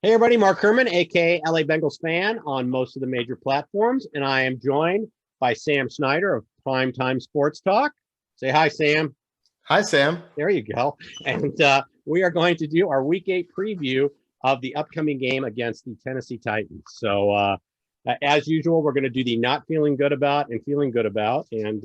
Hey everybody, Mark Herman, aka LA Bengals fan on most of the major platforms, and I am joined by Sam Snyder of Primetime Sports Talk. Say hi, Sam. Hi, Sam. There you go. And we are going to do our Week 8 preview of the upcoming game against the Tennessee Titans. So, as usual, we're going to do the not feeling good about and feeling good about. And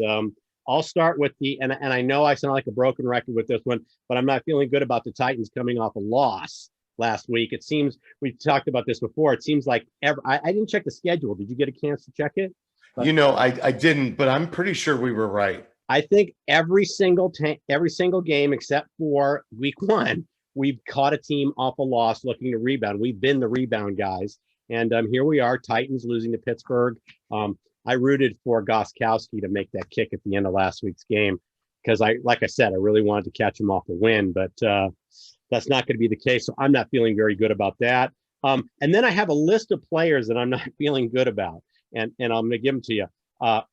I'll start with and I know I sound like a broken record with this one, but I'm not feeling good about the Titans coming off a loss last week. It seems we've talked about this before. It seems like I didn't check the schedule. Did you get a chance to check it? But, I didn't, but I'm pretty sure we were right. I think every single game except for week 1, we've caught a team off a loss looking to rebound. We've been the rebound guys. And here we are, Titans losing to Pittsburgh. I rooted for Gostkowski to make that kick at the end of last week's game because like I said, I really wanted to catch him off the win, but that's not going to be the case. So I'm not feeling very good about that. And then I have a list of players that I'm not feeling good about, and I'm going to give them to you,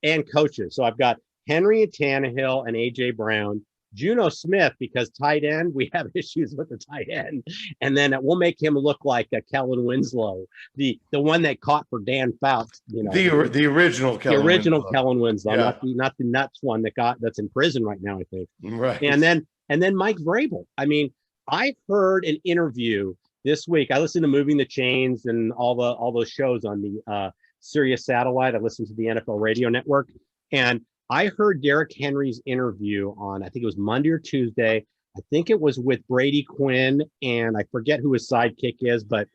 and coaches. So I've got Henry and Tannehill and A.J. Brown, Juno Smith, because tight end, we have issues with the tight end. And then we'll make him look like Kellen Winslow, the one that caught for Dan Fouts, the original Kellen Winslow, yeah. not the nuts one that's in prison right now, I think. Right. And then Mike Vrabel. I mean, I heard an interview this week. I listened to Moving the Chains and all those shows on the Sirius satellite. I listened to the NFL radio network, and I heard Derrick Henry's interview on, I think it was Monday or Tuesday. I think it was with Brady Quinn, and I forget who his sidekick is, but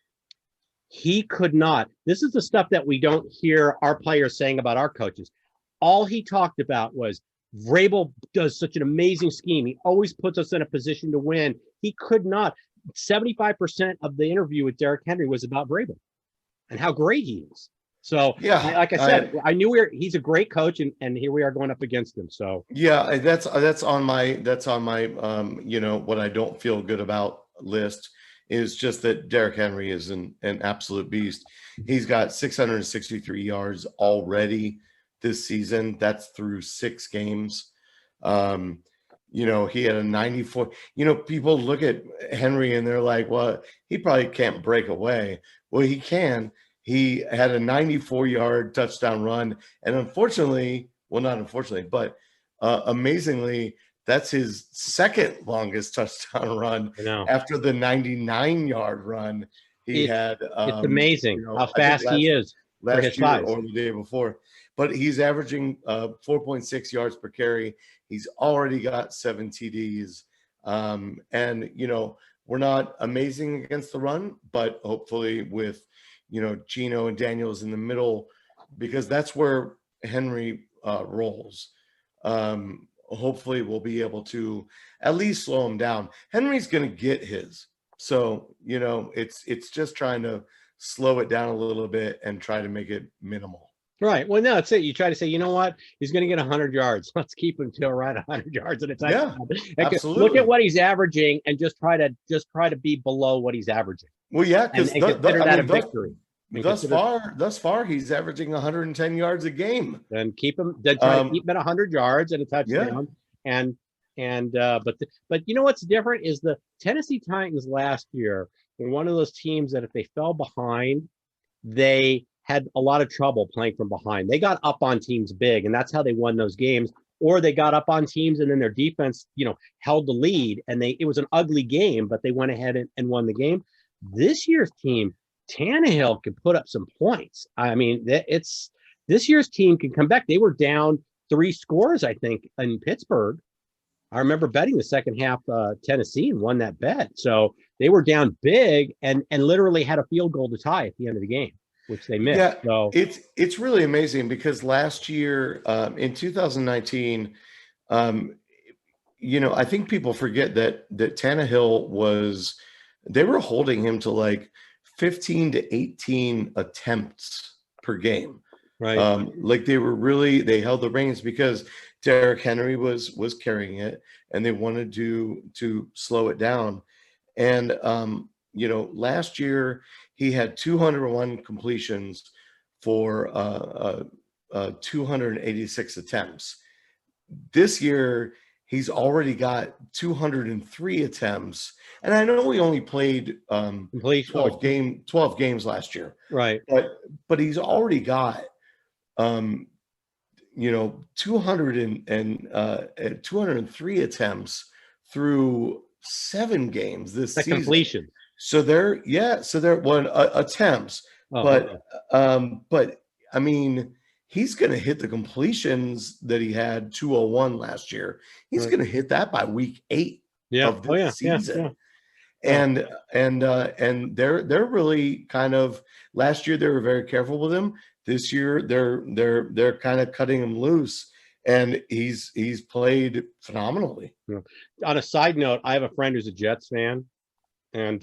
he could not. This is the stuff that we don't hear our players saying about our coaches. All he talked about was Vrabel does such an amazing scheme. He always puts us in a position to win. He could not. 75% of the interview with Derrick Henry was about Vrabel and how great he is. So, yeah, like I said, I knew he's a great coach, and here we are going up against him. So, yeah, that's on my what I don't feel good about list is just that Derrick Henry is an absolute beast. He's got 663 yards already this season. That's through 6 games. He had a 94. People look at Henry and they're like, well, he probably can't break away. Well, he can. He had a 94-yard touchdown run. And unfortunately, well, not unfortunately, but amazingly, that's his second longest touchdown run after the 99-yard run he had. It's amazing how fast he is for his size. Or the day before. But he's averaging 4.6 yards per carry. He's already got 7 TDs. And we're not amazing against the run, but hopefully with Gino and Daniels in the middle, because that's where Henry rolls. Hopefully we'll be able to at least slow him down. Henry's going to get his. So, it's just trying to slow it down a little bit and try to make it minimal. Right. Well, no, that's it. You try to say, you know what? He's going to get 100 yards. Let's keep him to around 100 yards at a time. Yeah, absolutely. Look at what he's averaging and just try to be below what he's averaging. Well, yeah, because consider that a victory. Thus far, he's averaging 110 yards a game. Then try to keep him at 100 yards and a touchdown. Yeah. But you know what's different is the Tennessee Titans last year were one of those teams that if they fell behind, they had a lot of trouble playing from behind. They got up on teams big, and that's how they won those games. Or they got up on teams, and then their defense, held the lead, and it was an ugly game, but they went ahead and won the game. This year's team, Tannehill can put up some points. I mean, this year's team can come back. They were down 3 scores, I think, in Pittsburgh. I remember betting the second half Tennessee and won that bet. So they were down big and literally had a field goal to tie at the end of the game, which they missed. Yeah, so it's really amazing because last year in 2019, I think people forget that Tannehill they were holding him to like 15 to 18 attempts per game. Right. Like they held the reins because Derrick Henry was carrying it and they wanted to slow it down. And, last year he had 201 completions for 286 attempts. This year he's already got 203 attempts. And I know we only played Complete 12 games last year. Right. But he's already got 203 attempts through 7 games this The season. completion. So they're attempts, but I mean, he's going to hit the completions that he had 201 last year. He's going to hit that by week 8 of this season. And they're really kind of, last year they were very careful with him. This year they're kind of cutting him loose, and he's played phenomenally. On a side note, I have a friend who's a Jets fan, and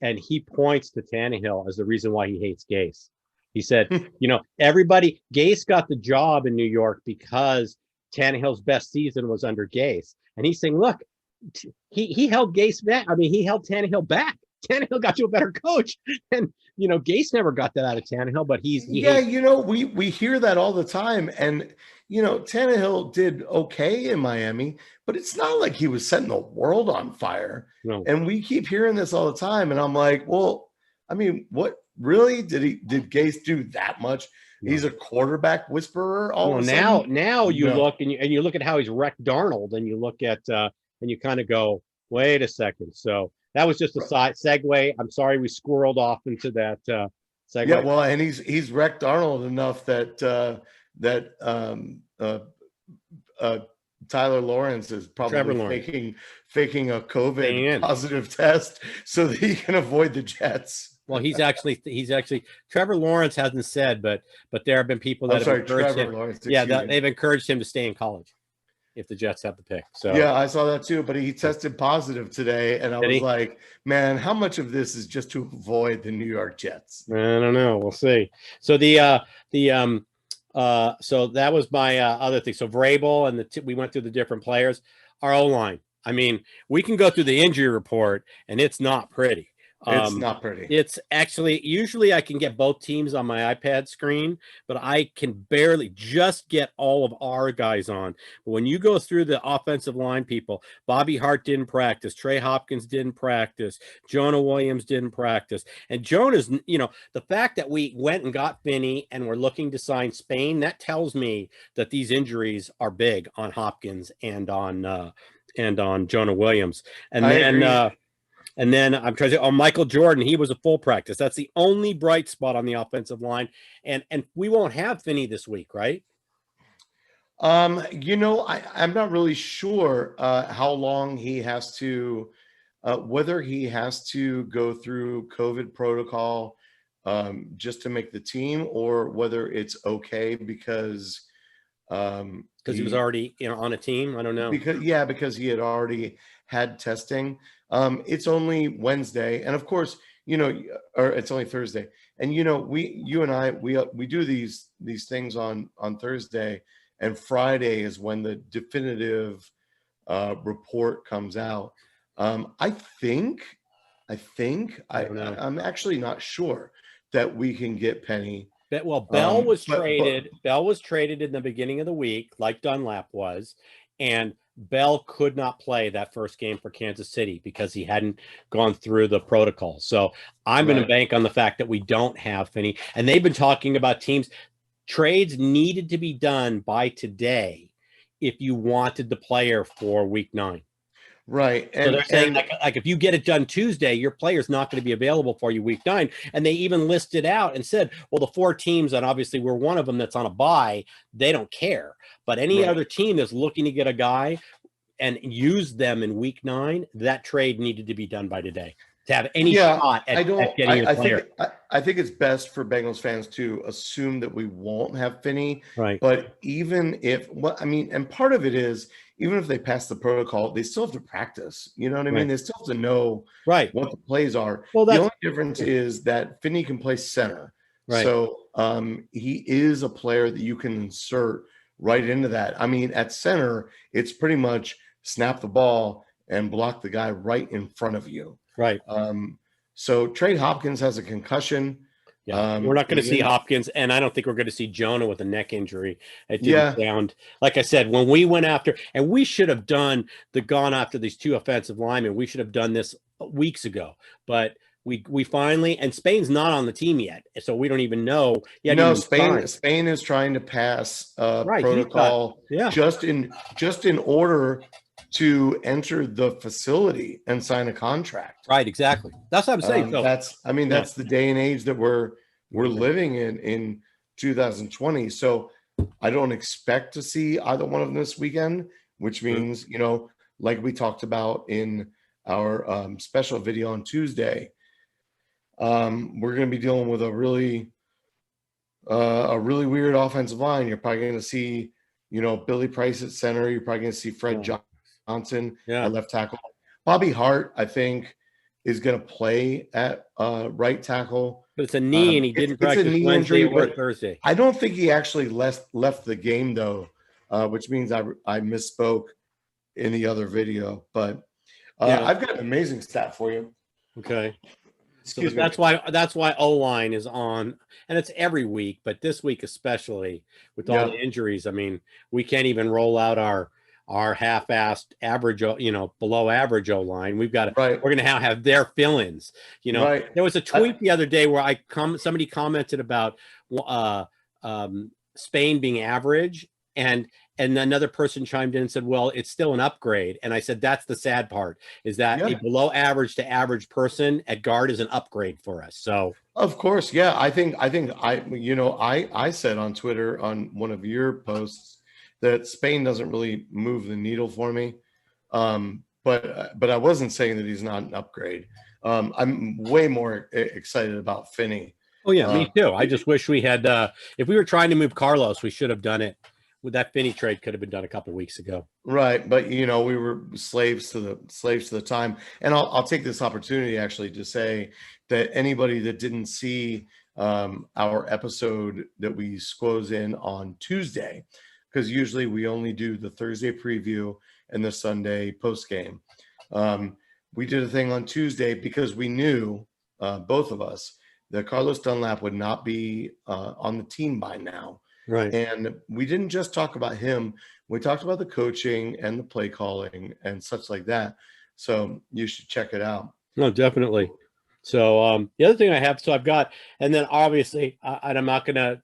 he points to Tannehill as the reason why he hates Gase. He said, Gase got the job in New York because Tannehill's best season was under Gase, and he's saying, look, he held Gase back. I mean, he held Tannehill back. Tannehill got you a better coach, and Gase never got that out of Tannehill. But we hear that all the time, and Tannehill did okay in Miami, but it's not like he was setting the world on fire. No. And we keep hearing this all the time, and I'm like, well, I mean, what really did Gase do that much? No. He's a quarterback whisperer. Now you look and you look at how he's wrecked Darnold, and you look at and you kind of go, wait a second. So that was just a side segue. I'm sorry we squirreled off into that segue. Yeah, well, and he's wrecked Arnold enough that Tyler Lawrence is probably faking a COVID positive test so that he can avoid the Jets. Well, he's actually Trevor Lawrence hasn't said, but there have been people that have encouraged him. Lawrence, they've encouraged him to stay in college if the Jets have the pick. So yeah, I saw that too, but he tested positive today, and I was like, man, how much of this is just to avoid the New York Jets? I don't know. We'll see. So so that was my other thing. So Vrabel and we went through the different players. Our O-line. I mean, we can go through the injury report, and it's not pretty. It's not pretty. It's actually, usually I can get both teams on my iPad screen, but I can barely just get all of our guys on. But when you go through the offensive line people, Bobby Hart didn't practice. Trey Hopkins didn't practice. Jonah Williams didn't practice. And Jonah's, the fact that we went and got Finney and we're looking to sign Spain, that tells me that these injuries are big on Hopkins and on Jonah Williams. And then I'm trying to say, Michael Jordan, he was a full practice. That's the only bright spot on the offensive line. And we won't have Finney this week, right? I'm not really sure how long he has to, whether he has to go through COVID protocol just to make the team, or whether it's okay because he was already on a team. I don't know. Because he had already had testing. It's only Wednesday, and of course, or it's only Thursday. And you and I do these things on Thursday, and Friday is when the definitive report comes out. I'm actually not sure that we can get Penny. Well, Bell was traded. Bell was traded in the beginning of the week, like Dunlap was, and Bell could not play that first game for Kansas City because he hadn't gone through the protocol. So I'm going to bank on the fact that we don't have Finney. And they've been talking about trades needed to be done by today if you wanted the player for week 9. Right. And so they're saying like if you get it done Tuesday, your player's not going to be available for you week 9. And they even listed out and said, well, the 4 teams, and obviously we're one of them that's on a bye, they don't care. But any other team that's looking to get a guy and use them in week 9, that trade needed to be done by today to have any shot at getting a player. I think it's best for Bengals fans to assume that we won't have Finney. Right. But even if, and part of it is, even if they pass the protocol, they still have to practice. You know what I mean? They still have to know what the plays are. Well, the only difference is that Finney can play center. Right. So he is a player that you can insert right into that. I mean, at center, it's pretty much snap the ball and block the guy right in front of you. Right. So Trey Hopkins has a concussion. Yeah, we're not going to see Again, Hopkins, and I don't think we're going to see Jonah with a neck injury. It didn't yeah, sound like I said when we went after, and we should have gone after these two offensive linemen. We should have done this weeks ago, but we finally, and Spain's not on the team yet, so we don't even know. He hadn't no, even signed. Spain is trying to pass Right, he's got protocol yeah, just in order to enter the facility and sign a contract. right, exactly. That's what I'm saying. So yeah, That's the day and age that we're living in 2020. So I don't expect to see either one of them this weekend, which means, like we talked about in our special video on Tuesday, we're going to be dealing with a really weird offensive line. You're probably going to see, Billy Price at center. You're probably going to see Fred Johnson at left tackle. Bobby Hart, I think, is going to play at right tackle. but it's a knee, and he didn't practice Wednesday or Thursday. I don't think he actually left the game though, which means I misspoke in the other video. But I've got an amazing stat for you. Okay. So that's why O-line is on, and it's every week, but this week especially with all the injuries. I mean, we can't even roll out our half-assed average, below average O-line. We're going to have their fill-ins. There was a tweet the other day where somebody commented about Spain being average, and another person chimed in and said, well, it's still an upgrade. And I said, that's the sad part, is that a below average to average person at guard is an upgrade for us. So of course, yeah, I said on Twitter on one of your posts that Spain doesn't really move the needle for me. But I wasn't saying that he's not an upgrade. I'm way more excited about Finney. Oh yeah, me too. I just wish we had, if we were trying to move Carlos, we should have done it. With that Finney trade could have been done a couple of weeks ago. Right. But we were slaves to the time. And I'll take this opportunity actually to say that anybody that didn't see our episode that we squoze in on Tuesday, because usually we only do the Thursday preview and the Sunday post game. We did a thing on Tuesday because we knew, both of us, that Carlos Dunlap would not be on the team by now. Right. And we didn't just talk about him. We talked about the coaching and the play calling and such like that. So you should check it out. No, definitely. So the other thing I have, so I've got, and then obviously, and I'm not going to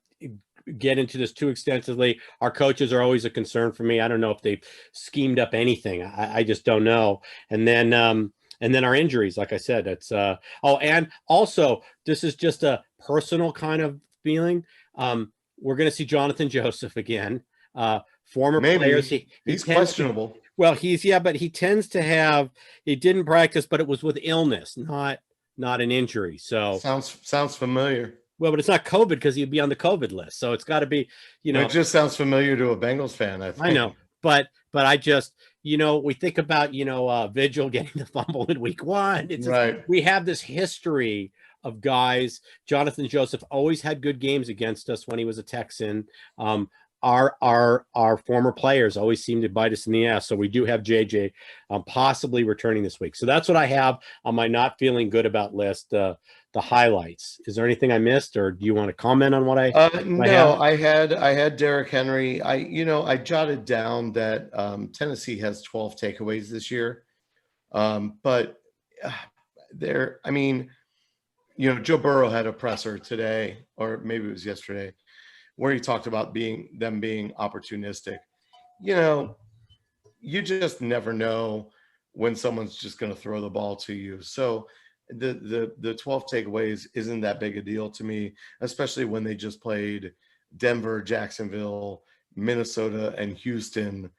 get into this too extensively. Our coaches are always a concern for me. I don't know if they've schemed up anything. I just don't know. And then our injuries, like I said, that's and also this is just a personal kind of feeling. We're going to see Jonathan Joseph again. Former players. He's questionable. But he tends to have. He didn't practice, but it was with illness, not an injury. So sounds familiar. Well, but it's not COVID because he'd be on the COVID list. So it's got to be, It just sounds familiar to a Bengals fan. I think. I know, but I just, we think about, Vigil getting the fumble in week 1. It's right. We have this history of guys. Jonathan Joseph always had good games against us when he was a Texan. Our former players always seem to bite us in the ass. So we do have JJ possibly returning this week. So that's what I have on my not feeling good about list. The highlights. Is there anything I missed, or do you want to comment on what I? No, I had Derrick Henry. I jotted down that Tennessee has 12 takeaways this year, but Joe Burrow had a presser today, or maybe it was yesterday, where he talked about them being opportunistic. You just never know when someone's just going to throw the ball to you. So the 12 takeaways isn't that big a deal to me, especially when they just played Denver, Jacksonville, Minnesota, and Houston,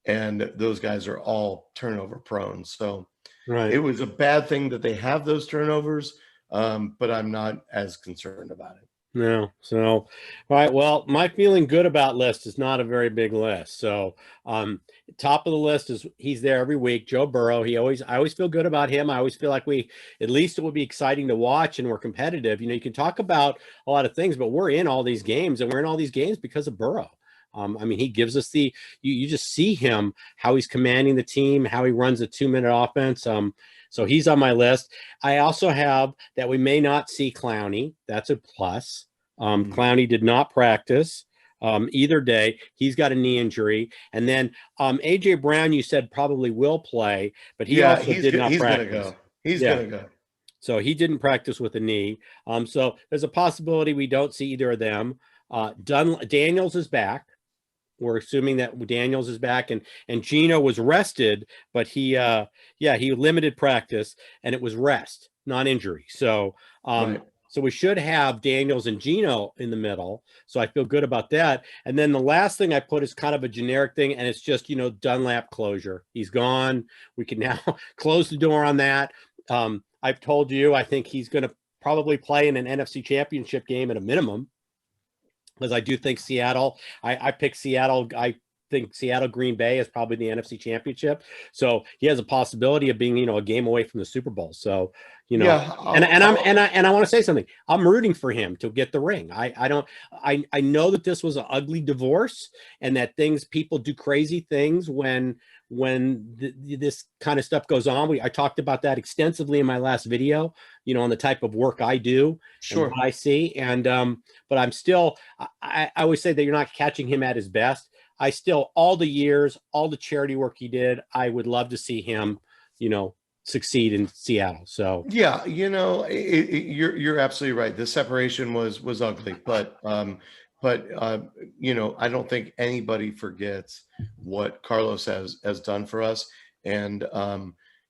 and those guys are all turnover prone. So right. It was a bad thing that they have those turnovers, but I'm not as concerned about it. No. So, all right. Well, my feeling good about list is not a very big list. So, top of the list is he's there every week. Joe Burrow. I always feel good about him. I always feel like at least it would be exciting to watch, and we're competitive. You can talk about a lot of things, but we're in all these games, and we're in all these games because of Burrow. He gives us you just see him, how he's commanding the team, how he runs a 2-minute offense. So he's on my list. I also have that we may not see Clowney. That's a plus. Clowney did not practice either day. He's got a knee injury. And then AJ Brown, you said probably will play, but he also did not he's practice. Gonna go. He's gonna go. So he didn't practice with a knee. So there's a possibility we don't see either of them. Daniels is back. We're assuming that Daniels is back, and Gino was rested, but he limited practice, and it was rest, not injury. So so we should have Daniels and Gino in the middle. So I feel good about that. And then the last thing I put is kind of a generic thing, and it's just, Dunlap closure. He's gone. We can now close the door on that. I've told you, I think he's going to probably play in an NFC Championship game at a minimum, because I do think Seattle, I picked Seattle. I think Seattle Green Bay is probably the NFC Championship. So he has a possibility of being, a game away from the Super Bowl. So, and I want to say something. I'm rooting for him to get the ring. I know that this was an ugly divorce, and that people do crazy things when this kind of stuff goes on. I talked about that extensively in my last video, on the type of work I do, and what I see. And, but I'm still, I always say that you're not catching him at his best. I still, all the years, all the charity work he did, I would love to see him, succeed in Seattle. So yeah, you're absolutely right. The separation was ugly, but I don't think anybody forgets what Carlos has done for us. And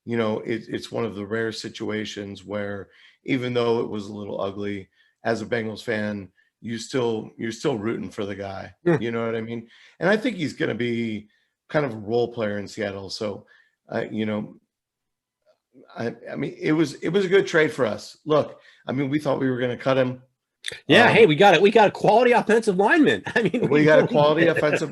it's one of the rare situations where, even though it was a little ugly, as a Bengals fan, you're still rooting for the guy. You know what I mean? And I think he's going to be kind of a role player in Seattle. So, I mean, it was a good trade for us. Look, I mean, we thought we were going to cut him. Yeah, hey, we got it. We got a quality offensive lineman. I mean, we got a quality offensive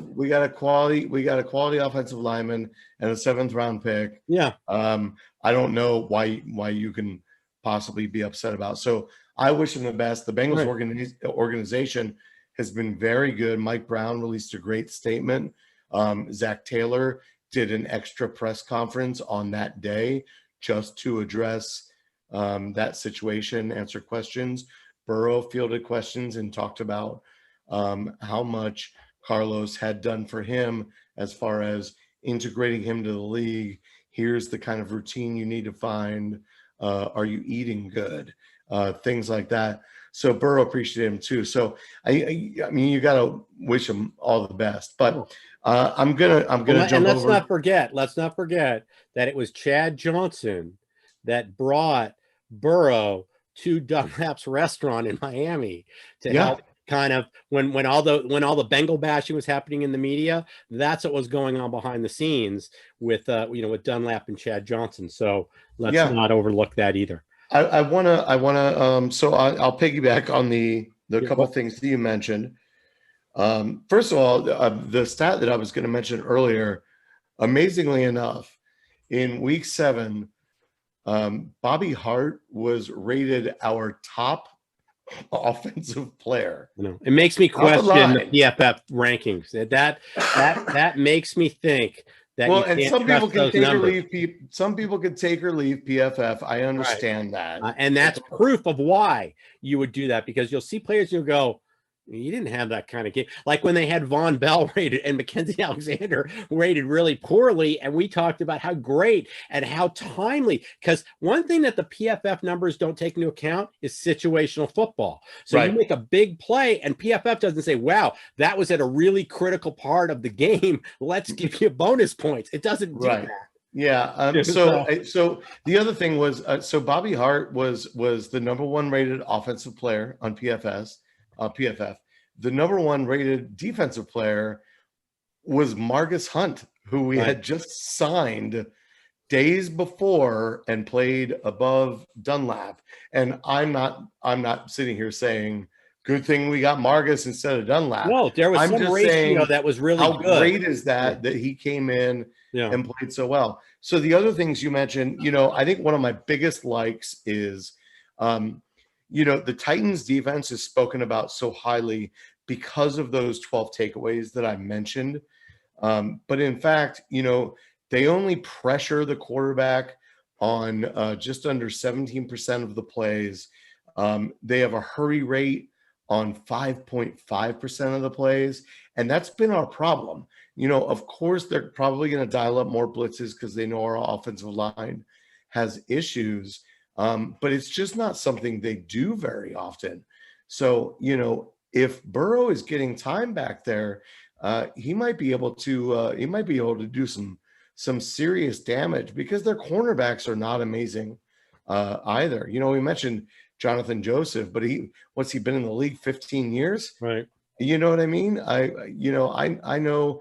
lineman and a 7th round pick. Yeah. I don't know why you can possibly be upset about. So I wish him the best. The Bengals organization has been very good. Mike Brown released a great statement. Zach Taylor did an extra press conference on that day just to address that situation, answer questions. Burrow fielded questions and talked about how much Carlos had done for him as far as integrating him to the league. Here's the kind of routine you need to find. Are you eating good? Things like that. So Burrow appreciated him too. So I mean, you got to wish him all the best. But I'm gonna jump and let's over. Let's not forget that it was Chad Johnson that brought Burrow to Dunlap's restaurant in Miami to help kind of when all the Bengal bashing was happening in the media. That's what was going on behind the scenes with with Dunlap and Chad Johnson. So let's not overlook that either. I wanna so I'll piggyback on the couple things that you mentioned. First of all, the stat that I was going to mention earlier, amazingly enough, in week 7, Bobby Hart was rated our top offensive player. It makes me question the PFF rankings. That makes me think that and some people can take or leave. Some people can take or leave PFF. I understand that, and that's proof of why you would do that, because you'll see players who go, you didn't have that kind of game. Like when they had Von Bell rated and Mackenzie Alexander rated really poorly. And we talked about how great and how timely, because one thing that the PFF numbers don't take into account is situational football. So you make a big play and PFF doesn't say, wow, that was at a really critical part of the game. Let's give you bonus points. It doesn't do that. Yeah. So the other thing was, so Bobby Hart was the #1 rated offensive player on PFF. The #1 rated defensive player was Margus Hunt, who we had just signed days before and played above Dunlap. And I'm not sitting here saying, good thing we got Margus instead of Dunlap. No, there was some ratio that was really good. How great is that he came in and played so well. So the other things you mentioned, I think one of my biggest likes is, the Titans defense is spoken about so highly because of those 12 takeaways that I mentioned. But in fact, they only pressure the quarterback on just under 17% of the plays. They have a hurry rate on 5.5% of the plays, and that's been our problem. Of course, they're probably going to dial up more blitzes because they know our offensive line has issues, but it's just not something they do very often. So, if Burrow is getting time back there, he might be able to do some serious damage because their cornerbacks are not amazing either. We mentioned Jonathan Joseph, but what's he been in the league 15 years? Right. You know what I mean? I know,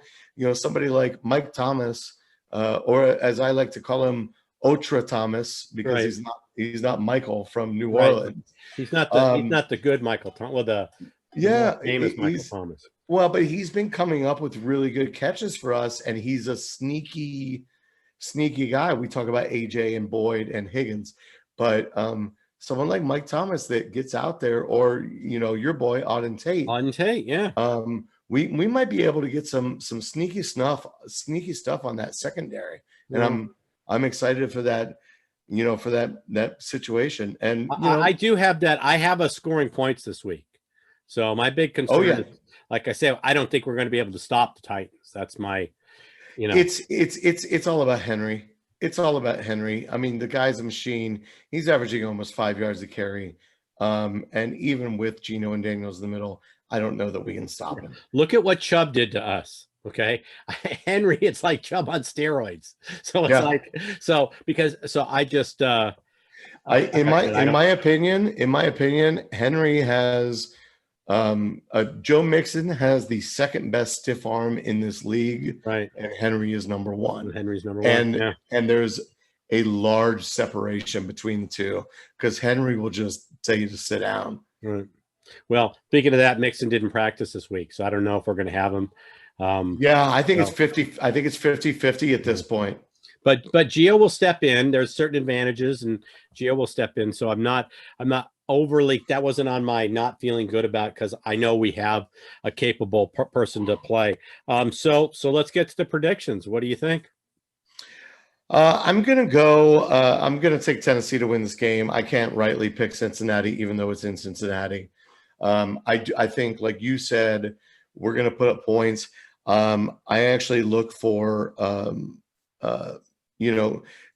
somebody like Mike Thomas, or as I like to call him, Otra Thomas, because Right. he's not Michael from New Right. Orleans. He's not the good Michael Thomas. Well, the more famous Michael Thomas. Well, but he's been coming up with really good catches for us, and he's a sneaky guy. We talk about AJ and Boyd and Higgins, but someone like Mike Thomas that gets out there, or your boy Auden Tate. Yeah. We might be able to get some sneaky stuff on that secondary, and I'm excited for that. For that situation, and I do have that. I have us scoring points this week, so my big concern is, like I said, I don't think we're going to be able to stop the Titans. That's my, It's all about Henry. It's all about Henry. I mean, the guy's a machine. He's averaging almost 5 yards a carry. And even with Geno and Daniels in the middle, I don't know that we can stop him. Look at what Chubb did to us. Okay. Henry, it's like Chubb on steroids. So it's I just, in my opinion, Henry has, Joe Mixon has the second best stiff arm in this league. Right. And Henry is number one. Henry's number one. And there's a large separation between the two because Henry will just tell you to sit down. Right. Well, speaking of that, Mixon didn't practice this week, so I don't know if we're going to have him. I think it's 50. I think it's 50-50 at this point. But Gio will step in. There's certain advantages, and Gio will step in. So I'm not overly. That wasn't on my not feeling good about, because I know we have a capable person to play. So let's get to the predictions. What do you think? I'm gonna go. I'm gonna take Tennessee to win this game. I can't rightly pick Cincinnati, even though it's in Cincinnati. I think, like you said, we're gonna put up points. I actually look for,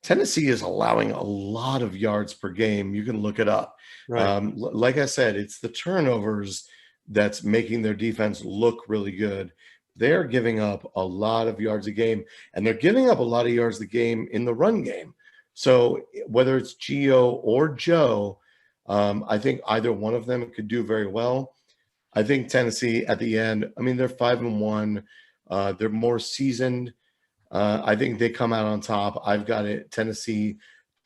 Tennessee is allowing a lot of yards per game. You can look it up. Right. Like I said, it's the turnovers that's making their defense look really good. They're giving up a lot of yards a game, and they're giving up a lot of yards a game in the run game. So whether it's Gio or Joe, I think either one of them could do very well. I think Tennessee at the end, I mean, they're 5-1. They're more seasoned. I think they come out on top. I've got it, Tennessee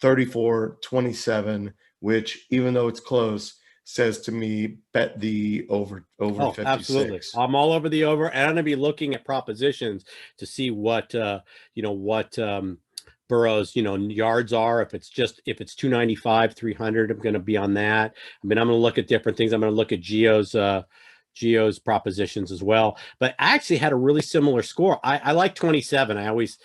34-27, which, even though it's close, says to me, bet the over 56. Absolutely. I'm all over the over, and I'm going to be looking at propositions to see what Burrow's yards are. If it's 295, 300, I'm going to be on that. I mean, I'm going to look at different things. I'm going to look at Gio's propositions as well. But I actually had a really similar score. I like 27. I always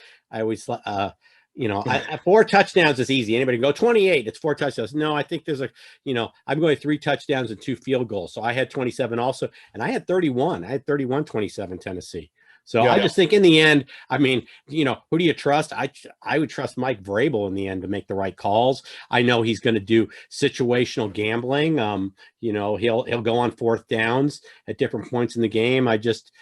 4 touchdowns is easy. Anybody can go 28. It's 4 touchdowns. No, I think there's I'm going 3 touchdowns and 2 field goals. So I had 27 also, and I had 31. I had 31-27 Tennessee. So I just think in the end, I mean, who do you trust? I would trust Mike Vrabel in the end to make the right calls. I know he's going to do situational gambling. He'll go on 4th downs at different points in the game. I just,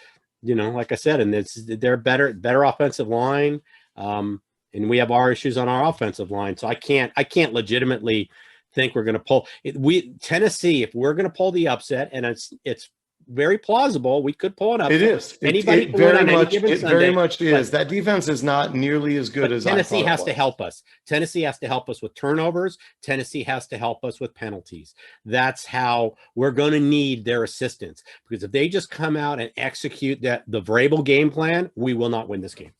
like I said, and they're better offensive line. And we have our issues on our offensive line. So I can't legitimately think we're going to pull Tennessee. If we're going to pull the upset, and it's very plausible, we could pull it up. It is. Anybody it very much. It Sunday, very much is. That defense is not nearly as good as Tennessee has to help us. Tennessee has to help us with turnovers. Tennessee has to help us with penalties. That's how we're going to need their assistance. Because if they just come out and execute the Vrabel game plan, we will not win this game.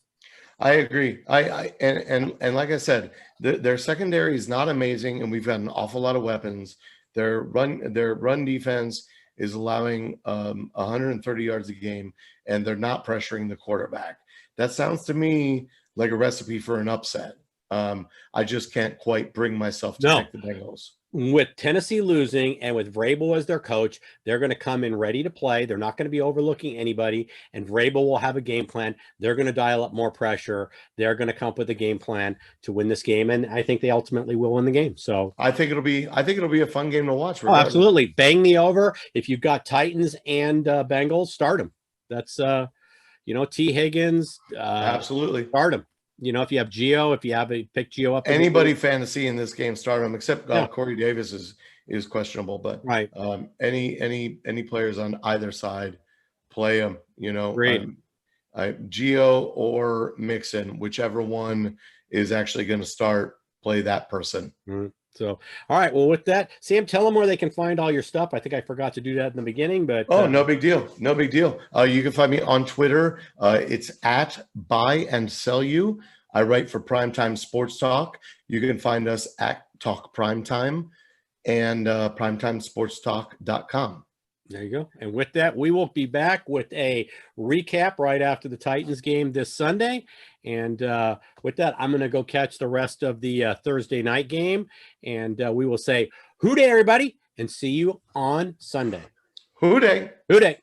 I agree. And like I said, their secondary is not amazing, and we've got an awful lot of weapons. Their run defense is allowing 130 yards a game, and they're not pressuring the quarterback. That sounds to me like a recipe for an upset. I just can't quite bring myself to pick the Bengals. With Tennessee losing and with Vrabel as their coach, they're going to come in ready to play. They're not going to be overlooking anybody, and Vrabel will have a game plan. They're going to dial up more pressure. They're going to come up with a game plan to win this game, and I think they ultimately will win the game. So I think it'll be a fun game to watch. Oh, absolutely. Bang the over. If you've got Titans and Bengals, start them. That's T. Higgins. Absolutely. Start them. If you have Gio, if you have pick Gio up. Anybody fantasy in this game, start them, except Corey Davis is questionable, but right. Any players on either side, play them, Gio or Mixon, whichever one is actually going to start, play that person. Mm-hmm. So, all right. Well, with that, Sam, tell them where they can find all your stuff. I think I forgot to do that in the beginning, but no big deal. No big deal. You can find me on Twitter. It's at Buy and Sell You. I write for Primetime Sports Talk. You can find us at Talk Primetime and primetimesportstalk.com. There you go. And with that, we will be back with a recap right after the Titans game this Sunday. And with that, I'm going to go catch the rest of the Thursday night game. And we will say, hoo day, everybody, and see you on Sunday. Hoo day. Hoo day.